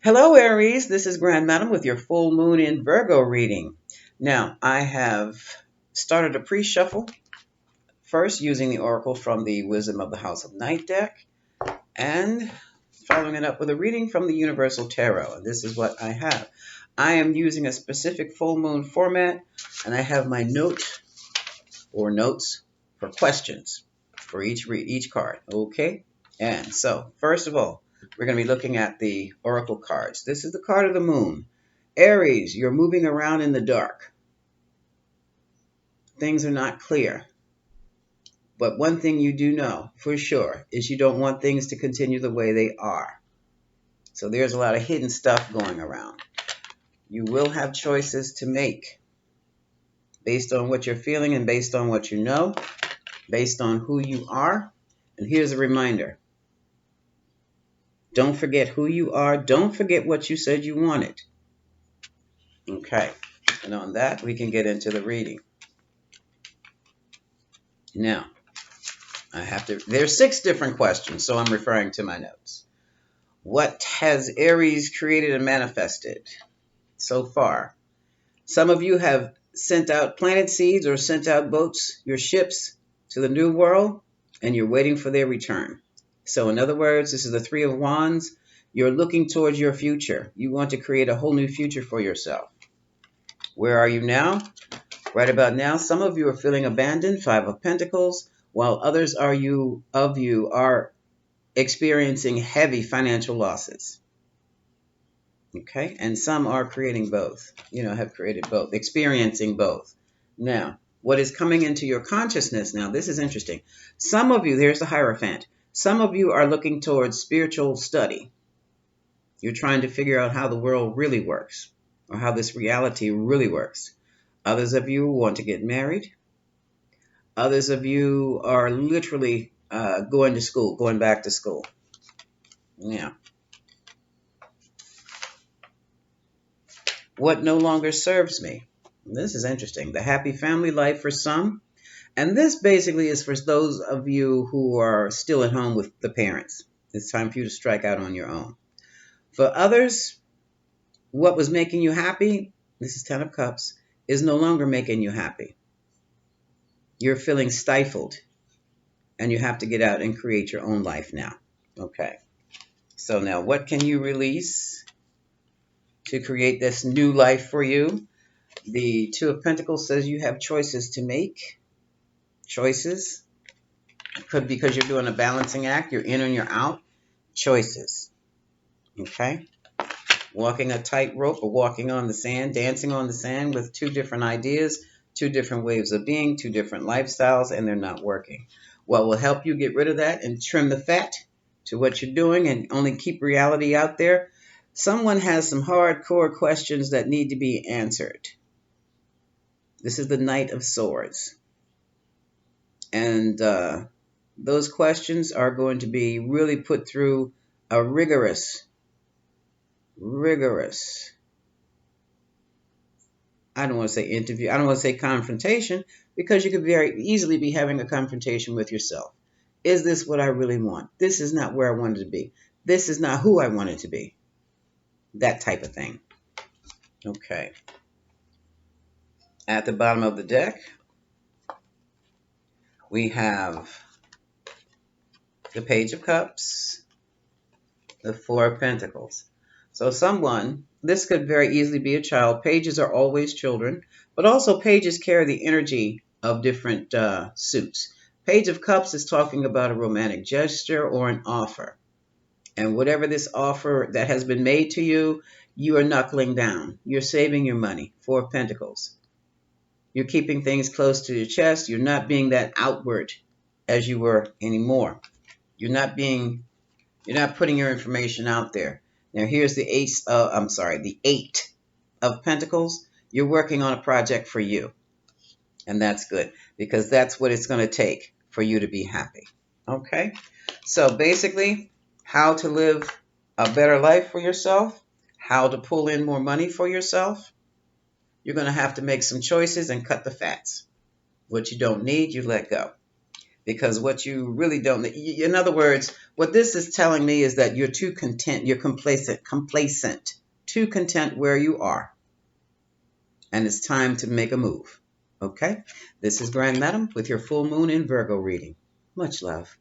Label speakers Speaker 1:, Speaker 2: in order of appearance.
Speaker 1: Hello, Aries. This is Grand Madam with your full moon in Virgo reading. Now, I have started a pre shuffle first using the oracle from the Wisdom of the House of Night deck and following it up with a reading from the Universal Tarot. And this is what I have. I am using a specific full moon format, and I have my note or notes for questions for each card. Okay? And so, first of all, we're going to be looking at the oracle cards. This is the card of the moon. Aries, you're moving around in the dark. Things are not clear. But one thing you do know for sure is you don't want things to continue the way they are. So there's a lot of hidden stuff going around. You will have choices to make based on what you're feeling and based on what you know, based on who you are. And here's a reminder. Don't forget who you are. Don't forget what you said you wanted. Okay. And on that, we can get into the reading. Now, there's 6 different questions, so I'm referring to my notes. What has Aries created and manifested so far? Some of you have sent out planet seeds or sent out boats, your ships, to the new world, and you're waiting for their return. So in other words, this is the 3 of Wands. You're looking towards your future. You want to create a whole new future for yourself. Where are you now? Right about now, some of you are feeling abandoned, 5 of Pentacles, while others of you are experiencing heavy financial losses. Okay, and some are creating both, have created both, experiencing both. Now, what is coming into your consciousness now, this is interesting. Some of you, there's the Hierophant, some of you are looking towards spiritual study. You're trying to figure out how the world really works, or how this reality really works. Others of you want to get married. Others of you are literally going to school, going back to school. Yeah. What no longer serves me? This is interesting. The happy family life for some. And this basically is for those of you who are still at home with the parents. It's time for you to strike out on your own. For others, what was making you happy, this is 10 of Cups, is no longer making you happy. You're feeling stifled, and you have to get out and create your own life now. Okay. So now what can you release to create this new life for you? The 2 of Pentacles says you have choices to make. Choices. Could because you're doing a balancing act. You're in and you're out. Choices. Okay. Walking a tightrope or walking on the sand, dancing on the sand with 2 different ideas, 2 different ways of being, 2 different lifestyles, and they're not working. What will help you get rid of that and trim the fat to what you're doing and only keep reality out there? Someone has some hardcore questions that need to be answered. This is the Knight of Swords. And those questions are going to be really put through a rigorous, I don't want to say interview, I don't want to say confrontation, because you could very easily be having a confrontation with yourself. Is this what I really want? This is not where I wanted to be. This is not who I wanted to be. That type of thing. Okay. At the bottom of the deck, we have the Page of Cups, the 4 of Pentacles. So this could very easily be a child. Pages are always children, but also pages carry the energy of different suits. Page of Cups is talking about a romantic gesture or an offer. And whatever this offer that has been made to you, you are knuckling down. You're saving your money. 4 of Pentacles. You're keeping things close to your chest. You're not being that outward as you were anymore. You're not putting your information out there. Now here's the 8 of Pentacles. You're working on a project for you. And that's good, because that's what it's going to take for you to be happy. Okay? So basically, how to live a better life for yourself, how to pull in more money for yourself. You're going to have to make some choices and cut the fats. What you don't need, you let go. because what you really don't, in other words, what this is telling me is that you're too content, you're complacent, too content where you are, and it's time to make a move. Okay? This is Grand Madam with your full moon in Virgo reading. Much love.